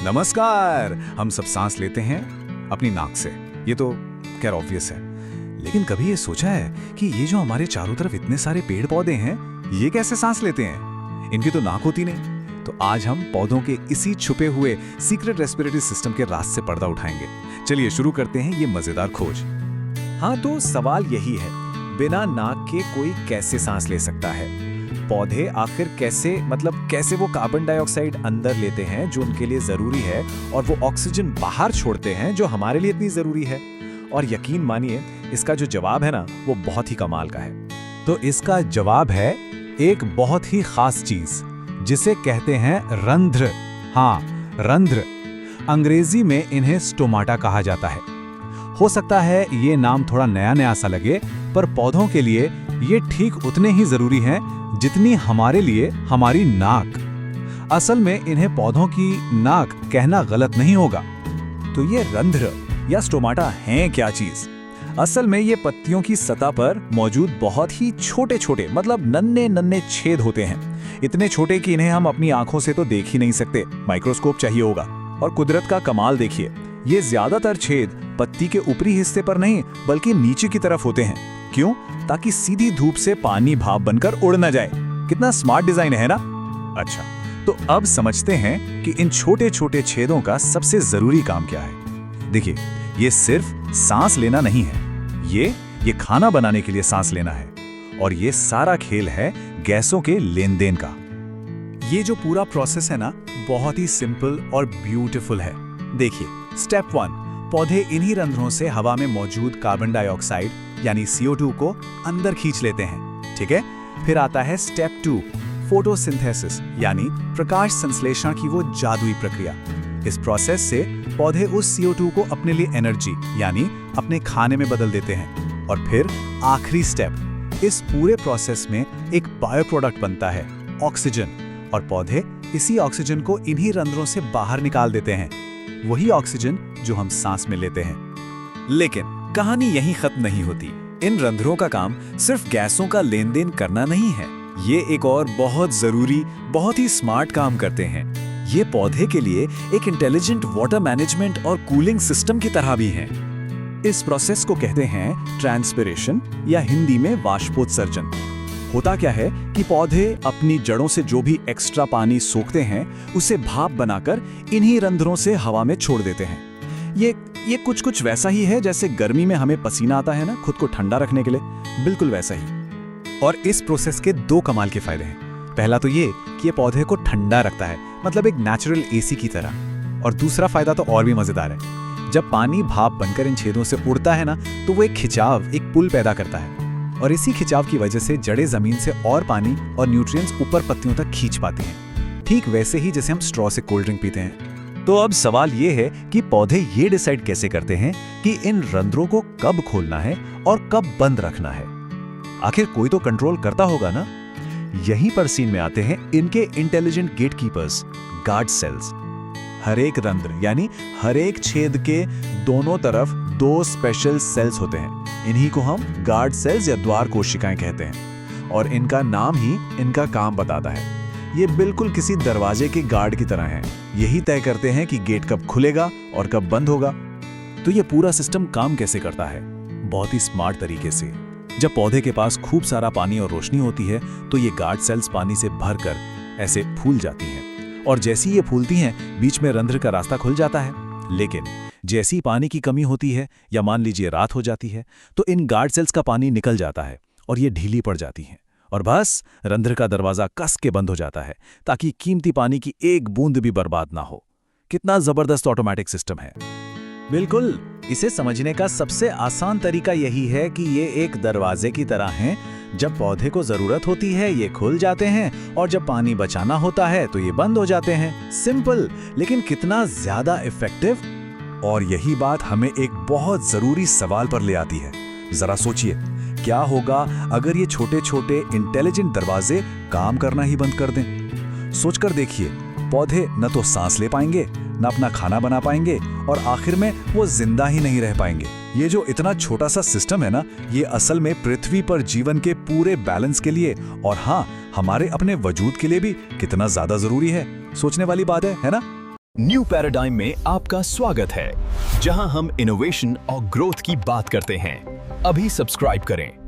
नमस्कार। हम सब सांस लेते हैं अपनी नाक से, ये तो खैर ऑब्वियस है। लेकिन कभी ये सोचा है कि ये जो हमारे चारों तरफ इतने सारे पेड़ पौधे हैं, ये कैसे सांस लेते हैं? इनकी तो नाक होती नहीं। तो आज हम पौधों के इसी छुपे हुए सीक्रेट रेस्पिरेटरी सिस्टम के राज से पर्दा उठाएंगे। चलिए शुरू करते हैं ये मजेदार खोज। हाँ, तो सवाल यही है, बिना नाक के कोई कैसे सांस ले सकता है? पौधे आखिर कैसे वो कार्बन डाइऑक्साइड अंदर लेते हैं जो उनके लिए जरूरी है, और वो ऑक्सीजन बाहर छोड़ते हैं जो हमारे लिए इतनी जरूरी है? और यकीन मानिए, इसका जो जवाब है ना, वो बहुत ही कमाल का है। तो इसका जवाब है एक बहुत ही खास चीज, जिसे कहते हैं रंध्र। हाँ, रंध्र। अंग्रेजी में इन्हें स्टोमाटा कहा जाता है। हो सकता है ये नाम थोड़ा नया सा लगे, पर पौधों के लिए ये ठीक उतने ही जरूरी हैं जितनी हमारे लिए हमारी नाक। असल में इन्हें पौधों की नाक कहना गलत नहीं होगा। तो ये रंध्र या स्टोमाटा हैं क्या चीज? असल में ये पत्तियों की सतह पर मौजूद बहुत ही छोटे छोटे नन्हे छेद होते हैं। इतने छोटे कि इन्हें हम अपनी आंखों से तो देख ही नहीं सकते, माइक्रोस्कोप चाहिए होगा। और कुदरत का कमाल देखिए, ये ज्यादातर छेद पत्ती के ऊपरी हिस्से पर नहीं बल्कि नीचे की तरफ होते हैं। क्यों? ताकि सीधी धूप से पानी भाप बनकर उड़ न जाए। कितना स्मार्ट डिजाइन है ना? अच्छा, तो अब समझते हैं कि इन छोटे छोटे छेदों का सबसे जरूरी काम क्या है। देखिए, ये सिर्फ सांस लेना नहीं है, ये खाना बनाने के लिए सांस लेना है। और ये सारा खेल है गैसों के लेन देन का। ये जो पूरा प्रोसेस है ना, बहुत ही सिंपल और ब्यूटीफुल है। देखिए, स्टेप 1, पौधे इन्हीं रंध्रों से हवा में मौजूद कार्बन डाइऑक्साइड यानी CO2 को अंदर खींच लेते हैं। ठीक है, फिर आता है स्टेप 2, फोटोसिंथेसिस यानी प्रकाश संश्लेषण की वो जादुई प्रक्रिया। इस प्रोसेस से पौधे उस CO2 को अपने लिए एनर्जी यानी अपने खाने में बदल देते हैं। और फिर आखिरी स्टेप, इस पूरे प्रोसेस में एक बायो प्रोडक्ट बनता है, ऑक्सीजन। और पौधे इसी ऑक्सीजन को इन्हीं रंध्रों से बाहर निकाल देते हैं, वही ऑक्सीजन जो हम सांस में लेते हैं। लेकिन कहानी यहीं खत्म नहीं होती। इन रंध्रों का काम सिर्फ गैसों का लेन देन करना नहीं है, ये एक और बहुत जरूरी, बहुत ही स्मार्ट काम करते हैं। ये पौधे के लिए एक इंटेलिजेंट वाटर मैनेजमेंट और कूलिंग सिस्टम की तरह भी हैं। इस प्रोसेस को कहते हैं ट्रांसपिरेशन या हिंदी में वाष्पोत्सर्जन। होता क्या है कि पौधे अपनी जड़ों से जो भी एक्स्ट्रा पानी सोखते हैं, उसे भाप बनाकर इन्हीं रंध्रों से हवा में छोड़ देते हैं। ये कुछ वैसा ही है जैसे गर्मी में हमें पसीना आता है ना, खुद को ठंडा रखने के लिए, बिल्कुल वैसा ही। और इस प्रोसेस के 2 कमाल के फायदे हैं। पहला तो ये कि ये पौधे को ठंडा रखता है, मतलब एक नेचुरल AC की तरह। और दूसरा फायदा तो और भी मजेदार है। जब पानी भाप बनकर इन छेदों से उड़ता है ना, तो वो एक खिंचाव, एक पुल पैदा करता है। और इसी खिंचाव की वजह से जड़ें जमीन से और पानी और न्यूट्रिएंट्स ऊपर पत्तियों तक खींच पाती हैं, ठीक वैसे ही जैसे हम स्ट्रॉ से कोल्ड ड्रिंक पीते हैं। तो अब सवाल ये है कि पौधे ये डिसाइड कैसे करते हैं कि इन रंध्रों को कब खोलना है और कब बंद रखना है? आखिर कोई तो कंट्रोल करता होगा ना। यहीं पर सीन में आते हैं इनके इंटेलिजेंट गेटकीपर्स, गार्ड सेल्स। हर एक रंध्र यानी हर एक छेद के दोनों तरफ 2 स्पेशल सेल्स होते हैं। इन्हीं को हम गार्ड सेल्स या द्वार कोशिकाएं कहते हैं। और इनका नाम ही इनका काम बताता है। ये बिल्कुल किसी दरवाजे के गार्ड की तरह हैं। यही तय करते हैं कि गेट कब खुलेगा और कब बंद होगा। तो ये पूरा सिस्टम काम कैसे करता है? बहुत ही स्मार्ट तरीके से। जब पौधे के पास खूब सारा पानी और रोशनी होती है, तो ये गार्ड सेल्स पानी से भरकर ऐसे फूल जाती हैं। और जैसी ये फूलती हैं, बीच में रंध्र का रास्ता खुल जाता है। लेकिन जैसी पानी की कमी होती है या मान लीजिए रात हो जाती है, तो इन गार्ड सेल्स का पानी निकल जाता है और ये ढीली पड़ जाती हैं। और बस रंध्र का दरवाजा कस के बंद हो जाता है, ताकि कीमती पानी की एक बूंद भी बर्बाद ना हो। कितना जबरदस्त ऑटोमेटिक सिस्टम है। बिल्कुल, इसे समझने का सबसे आसान तरीका यही है कि ये एक दरवाजे की तरह हैं। जब पौधे को जरूरत होती है, ये खुल जाते हैं, और जब पानी बचाना होता है तो ये बंद हो जाते हैं। सिंपल, लेकिन कितना ज्यादा इफेक्टिव। और यही बात हमें एक बहुत जरूरी सवाल पर ले आती है। जरा सोचिए, क्या होगा अगर ये छोटे छोटे इंटेलिजेंट दरवाजे काम करना ही बंद कर दें? सोचकर देखिए, पौधे न तो सांस ले पाएंगे, न अपना खाना बना पाएंगे, और आखिर में वो जिंदा ही नहीं रह पाएंगे। ये जो इतना छोटा सा सिस्टम है ना, ये असल में पृथ्वी पर जीवन के पूरे बैलेंस के लिए, और हाँ, हमारे अपने वजूद के लिए भी कितना ज्यादा जरूरी है। सोचने वाली बात है ना? न्यू पैराडाइम में आपका स्वागत है, जहां हम इनोवेशन और ग्रोथ की बात करते हैं। अभी सब्सक्राइब करें।